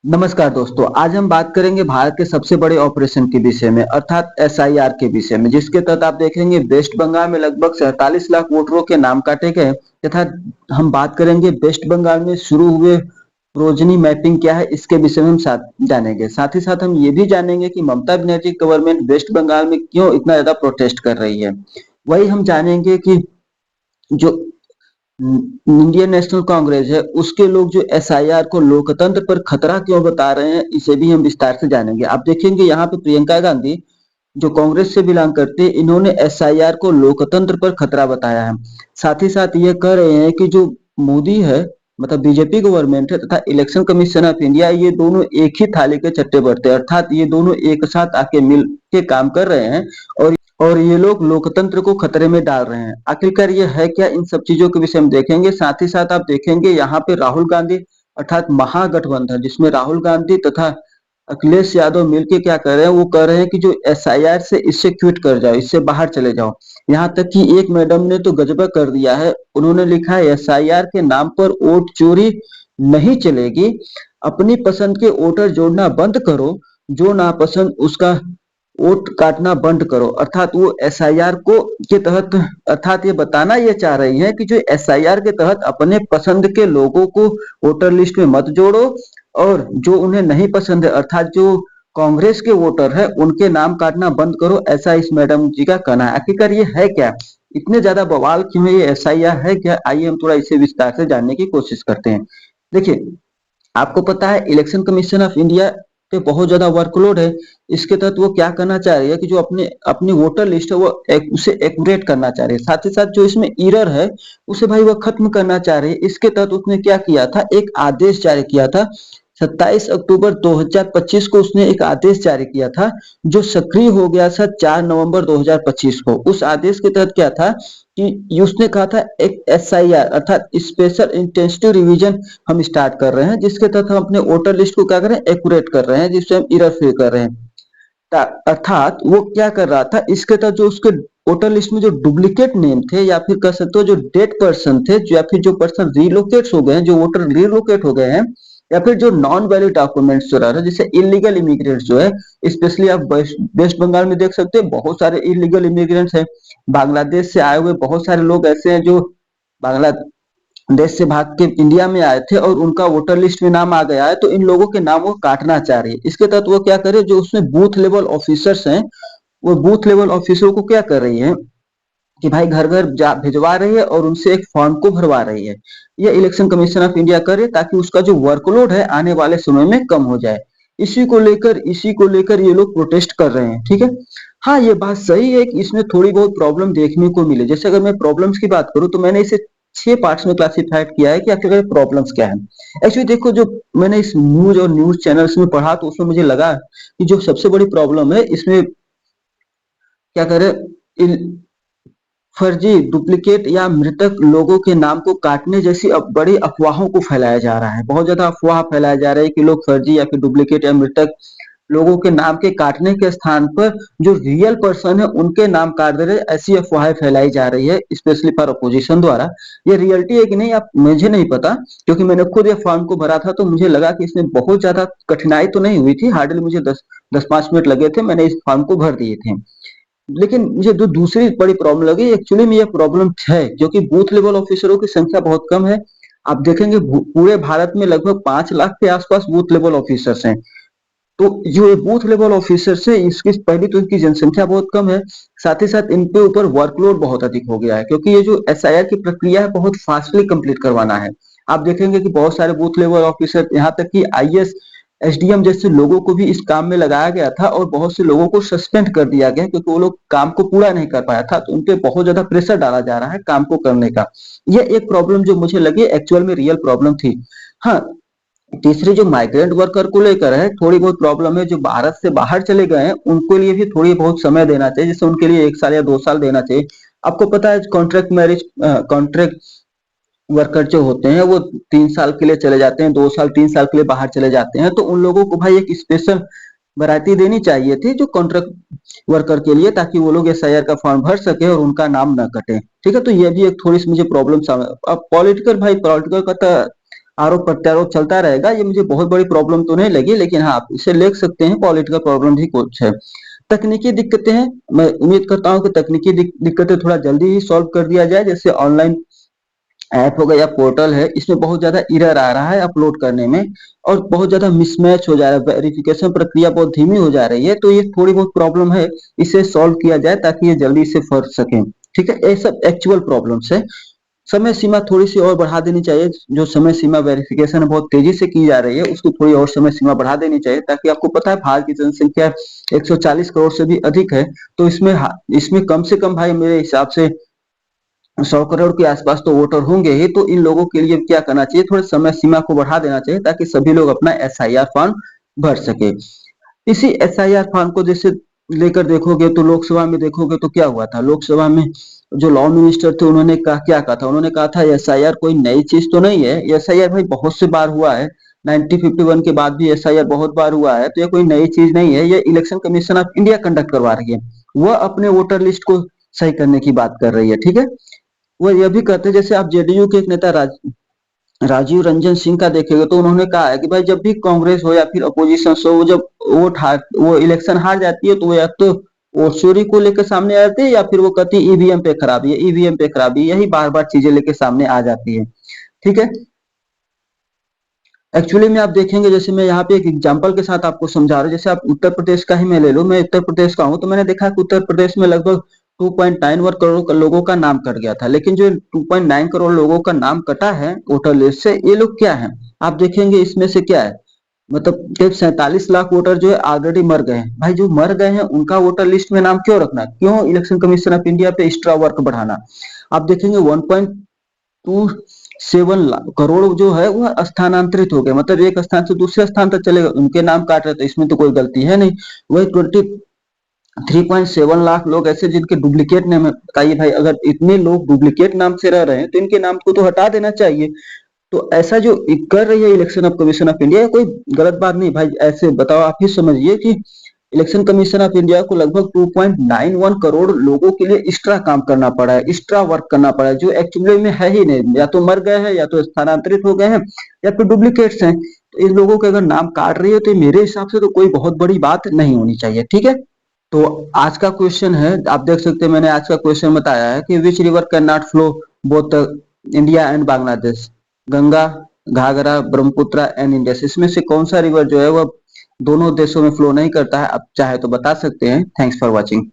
नमस्कार दोस्तों, आज हम बात करेंगे भारत के सबसे बड़े ऑपरेशन के विषय में अर्थात एसआईआर के विषय में, जिसके तहत आप देखेंगे वेस्ट बंगाल में लगभग 47 लाख वोटरों के नाम काटे गए तथा हम बात करेंगे वेस्ट बंगाल में शुरू हुए प्रोजनी मैपिंग क्या है, इसके विषय में हम साथ जानेंगे। साथ ही साथ हम ये भी जानेंगे कि ममता बनर्जी गवर्नमेंट वेस्ट बंगाल में क्यों इतना ज्यादा प्रोटेस्ट कर रही है। वही हम जानेंगे कि जो इंडियन नेशनल कांग्रेस है उसके लोग जो एसआईआर को लोकतंत्र पर खतरा क्यों बता रहे हैं, इसे भी हम विस्तार से जानेंगे। आप देखेंगे यहाँ पे प्रियंका गांधी जो कांग्रेस से बिलोंग करते हैं, इन्होंने एसआईआर को लोकतंत्र पर खतरा बताया है। साथ ही साथ ये कह रहे हैं कि जो मोदी है, मतलब बीजेपी गवर्नमेंट है, तथा इलेक्शन कमीशन ऑफ इंडिया, ये दोनों एक ही थाली के चट्टे बट्टे, अर्थात ये दोनों एक साथ आके मिल के काम कर रहे हैं और ये लोग लोकतंत्र को खतरे में डाल रहे हैं। आखिरकार ये है क्या, इन सब चीजों के विषय में देखेंगे। साथ ही साथ आप देखेंगे यहाँ पे राहुल गांधी अर्थात महागठबंधन, जिसमें राहुल गांधी तथा अखिलेश यादव मिलके क्या कर रहे हैं, वो कह रहे हैं कि जो एसआईआर से इससे क्विट कर जाओ, इससे बाहर चले जाओ। यहाँ तक कि एक मैडम ने तो गजबा कर दिया है, उन्होंने लिखा है एसआईआर के नाम पर वोट चोरी नहीं चलेगी, अपनी पसंद के वोटर जोड़ना बंद करो, जो नापसंद उसका वोट काटना बंद करो। अर्थात वो एसआईआर को के तहत, अर्थात ये बताना ये चाह रही है कि जो एसआईआर के तहत अपने पसंद के लोगों को वोटर लिस्ट में मत जोड़ो और जो उन्हें नहीं पसंद है, अर्थात जो कांग्रेस के वोटर है, उनके नाम काटना बंद करो, ऐसा इस मैडम जी का कहना है। आखिरकार ये है क्या, इतने ज्यादा बवाल क्यों है, ये एसआईआर है क्या? आइए हम थोड़ा इसे विस्तार से जानने की कोशिश करते हैं। देखिए, आपको पता है इलेक्शन कमीशन ऑफ इंडिया पे बहुत ज्यादा वर्कलोड है। इसके तहत वो क्या करना चाह रही है कि जो अपने अपनी वोटर लिस्ट है वो उसे एक्यूरेट करना चाह रही है। साथ ही साथ जो इसमें एरर है उसे भाई वो खत्म करना चाह रही है। इसके तहत उसने क्या किया था, एक आदेश जारी किया था। 27 अक्टूबर 2025 को उसने एक आदेश जारी किया था, जो सक्रिय हो गया था 4 नवंबर 2025 को। उस आदेश के तहत क्या था कि उसने कहा था एक एसआईआर अर्थात स्पेशल इंटेंसिव रिवीजन हम स्टार्ट कर रहे हैं, जिसके तहत हम अपने वोटर लिस्ट को क्या कर रहे हैं, एक्यूरेट कर रहे हैं, जिससे हम एरर फ्री कर रहे हैं। अर्थात वो क्या कर रहा था, इसके तहत जो उसके वोटर लिस्ट में जो डुप्लीकेट नेम थे, या फिर कह सकते हो जो डेड पर्सन थे, या फिर जो पर्सन रिलोकेट हो गए हैं, जो वोटर रिलोकेट हो गए हैं, या फिर जो नॉन वैलिड डॉक्यूमेंट्स जो रह रहे हैं, जैसे इलीगल इमिग्रेंट्स जो है, स्पेशली आप वेस्ट बंगाल में देख सकते हैं बहुत सारे इलीगल इमिग्रेंट्स हैं। बांग्लादेश से आए हुए बहुत सारे लोग ऐसे हैं जो बांग्लादेश से भाग के इंडिया में आए थे और उनका वोटर लिस्ट में नाम आ गया है, तो इन लोगों के नाम वो काटना चाह रही है। इसके तहत वो क्या करे, जो उसमें बूथ लेवल ऑफिसर्स हैं, वो बूथ लेवल ऑफिसरों को क्या कर रही है कि भाई घर घर जा भिजवा रही है और उनसे एक फॉर्म को भरवा रही है। ये इलेक्शन कमीशन ऑफ इंडिया करे ताकि उसका जो वर्कलोड है आने वाले समय में कम हो जाए। इसी को लेकर ये लोग प्रोटेस्ट कर रहे हैं, ठीक है। हाँ, ये बात सही है कि इसमें थोड़ी बहुत प्रॉब्लम देखने को मिले। जैसे अगर मैं प्रॉब्लम्स की बात करूं तो मैंने इसे 6 पार्ट्स में क्लासिफाइड किया है कि आखिर प्रॉब्लम्स क्या है। एक्चुअली देखो, जो मैंने इस न्यूज और न्यूज चैनल्स में पढ़ा तो उसमें मुझे लगा कि जो सबसे बड़ी प्रॉब्लम है इसमें क्या करे, फर्जी, डुप्लीकेट या मृतक लोगों के नाम को काटने जैसी बड़ी अफवाहों को फैलाया जा रहा है। बहुत ज्यादा अफवाह फैलाया जा रहा है कि लोग फर्जी या फिर डुप्लीकेट या मृतक लोगों के नाम के काटने के स्थान पर जो रियल पर्सन है उनके नाम काट दे रहे, ऐसी अफवाहें फैलाई जा रही है, स्पेशली फॉर अपोजिशन द्वारा। ये रियलिटी है कि नहीं, आप मुझे नहीं पता, क्योंकि मैंने खुद ये फॉर्म को भरा था तो मुझे लगा कि इसमें बहुत ज्यादा कठिनाई तो नहीं हुई थी, हार्डली मुझे 10-5 मिनट लगे थे, मैंने इस फॉर्म को भर दिए थे। लेकिन मुझे जो दूसरी बड़ी प्रॉब्लम लगी, एक्चुअली में ये प्रॉब्लम है क्योंकि बूथ लेवल ऑफिसरों की संख्या बहुत कम है। आप देखेंगे पूरे भारत में लगभग 5 लाख के आसपास बूथ लेवल ऑफिसर्स हैं। तो जो ये बूथ लेवल ऑफिसर्स है, इसकी पहली तो इनकी जनसंख्या बहुत कम है। साथ ही साथ इनके ऊपर वर्कलोड बहुत अधिक हो गया है, क्योंकि ये जो एसआईआर की प्रक्रिया है बहुत फास्टली कंप्लीट करवाना है। आप देखेंगे कि बहुत सारे बूथ लेवल ऑफिसर, यहाँ तक कि आईएएस एसडीएम जैसे लोगों को भी इस काम में लगाया गया था और बहुत से लोगों को सस्पेंड कर दिया गया क्योंकि वो लोग काम को पूरा नहीं कर पाया था, तो उनपे बहुत ज्यादा प्रेशर डाला जा रहा है काम को करने का। ये एक प्रॉब्लम जो मुझे लगी, एक्चुअल में रियल प्रॉब्लम थी। हाँ, तीसरी जो माइग्रेंट वर्कर को लेकर है, थोड़ी बहुत प्रॉब्लम है। जो भारत से बाहर चले गए हैं उनको लिए भी थोड़ी बहुत समय देना चाहिए, जैसे उनके लिए 1 साल या 2 साल देना चाहिए। आपको पता है कॉन्ट्रैक्ट मैरिज, कॉन्ट्रैक्ट वर्कर जो होते हैं वो 3 साल के लिए चले जाते हैं, 2 साल 3 साल के लिए बाहर चले जाते हैं, तो उन लोगों को भाई एक स्पेशल वैरायटी देनी चाहिए थी जो कॉन्ट्रैक्ट वर्कर के लिए, ताकि वो लोग एसआईआर का फॉर्म भर सके और उनका नाम ना कटे। ठीक है, तो ये भी एक थोड़ी सी मुझे प्रॉब्लम अब पॉलिटिकल, भाई पॉलिटिकल का तो आरोप प्रत्यारोप चलता रहेगा, ये मुझे बहुत बड़ी प्रॉब्लम तो नहीं लगी, लेकिन हाँ आप इसे लिख सकते हैं, पॉलिटिकल प्रॉब्लम भी कुछ है। तकनीकी दिक्कतें हैं, मैं उम्मीद करता हूँ कि तकनीकी दिक्कतें थोड़ा जल्दी ही सॉल्व कर दिया जाए, जैसे ऑनलाइन ऐप हो गया या पोर्टल है, इसमें बहुत ज्यादा एरर आ रहा है अपलोड करने में, और बहुत ज्यादा मिसमैच हो जा रहा है, वेरिफिकेशन प्रक्रिया बहुत धीमी हो जा रही है, तो ये थोड़ी बहुत प्रॉब्लम है, इसे सॉल्व किया जाए ताकि ये जल्दी से फट सके। ठीक है, ये सब एक्चुअल प्रॉब्लम्स है। समय सीमा थोड़ी सी और बढ़ा देनी चाहिए, जो समय सीमा वेरिफिकेशन बहुत तेजी से की जा रही है, उसको थोड़ी और समय सीमा बढ़ा देनी चाहिए, ताकि आपको पता है भारत की जनसंख्या 140 करोड़ से भी अधिक है, तो इसमें कम से कम भाई मेरे हिसाब से 100 करोड़ के आसपास तो वोटर होंगे ही, तो इन लोगों के लिए क्या करना चाहिए, थोड़ा समय सीमा को बढ़ा देना चाहिए ताकि सभी लोग अपना एसआईआर फॉर्म भर सके। इसी एसआईआर फॉर्म को जैसे लेकर देखोगे तो लोकसभा में देखोगे तो क्या हुआ था, लोकसभा में जो लॉ मिनिस्टर थे उन्होंने क्या कहा था, उन्होंने कहा था एसआईआर कोई नई चीज तो नहीं है, एसआईआर भाई बहुत से बार हुआ है, 1951 के बाद भी एसआईआर बहुत बार हुआ है, तो ये कोई नई चीज नहीं है, ये election commission of India conduct करवा रही है, वह अपने वोटर लिस्ट को सही करने की बात कर रही है। ठीक है, वो यह भी कहते हैं, जैसे आप जेडीयू के एक नेता राजीव रंजन सिंह का देखेंगे तो उन्होंने कहा है कि भाई जब भी कांग्रेस हो या फिर अपोजिशन हो, वो जब वो इलेक्शन हार जाती है तो वो या तो वो चोरी को लेकर सामने आ जाती है, या फिर वो कहती है ईवीएम पे खराबी है, ईवीएम पे खराबी, यही बार बार चीजें लेके सामने आ जाती है। ठीक है, एक्चुअली में आप देखेंगे, जैसे मैं यहाँ पे एक एग्जांपल के साथ आपको समझा रहा हूँ, जैसे आप उत्तर प्रदेश का ही मैं ले लूं, मैं उत्तर प्रदेश का हूँ, तो मैंने देखा कि उत्तर प्रदेश में लगभग 2.91 करोड़ लोगों का नाम कट गया था, लेकिन जो 2.9 करोड़ लोगों का नाम कटा है वोटर लिस्ट से, ये लोग क्या है, आप देखेंगे इसमें से क्या है, मतलब करीब 47 लाख वोटर जो है ऑलरेडी मर गए हैं। भाई जो मर गए हैं उनका वोटर लिस्ट में नाम क्यों रखना, क्यों इलेक्शन कमीशन ऑफ इंडिया पे एक्स्ट्रा वर्क बढ़ाना। आप देखेंगे 1.27 करोड़ जो है वह स्थानांतरित हो गए, मतलब एक स्थान से दूसरे स्थान तक चले गए, उनके नाम काट रहे, तो इसमें तो कोई गलती है नहीं। वही 3.7 लाख लोग ऐसे जिनके डुप्लीकेट नाम है, बताइए भाई अगर इतने लोग डुप्लीकेट नाम से रह रहे हैं तो इनके नाम को तो हटा देना चाहिए। तो ऐसा जो कर रही है election of commission of India, कोई गलत बात नहीं भाई, ऐसे बताओ, आप ही समझिए कि इलेक्शन कमीशन ऑफ इंडिया को लगभग 2.91 करोड़ लोगों के लिए एक्स्ट्रा काम करना पड़ा है, एक्स्ट्रा वर्क करना पड़ा है, जो एक्चुअली में है ही नहीं, या तो मर गए हैं या तो स्थानांतरित हो गए हैं या फिर डुप्लीकेट्स हैं, तो इन लोगों के अगर नाम काट रही है तो मेरे हिसाब से तो कोई बहुत बड़ी बात नहीं होनी चाहिए। ठीक है, तो आज का क्वेश्चन है, आप देख सकते हैं मैंने आज का क्वेश्चन बताया है कि which river can not flow both India and Bangladesh, Ganga, Ghaghara, Brahmaputra and Indus, इसमें से कौन सा रिवर जो है वो दोनों देशों में फ्लो नहीं करता है, आप चाहे तो बता सकते हैं। Thanks for watching.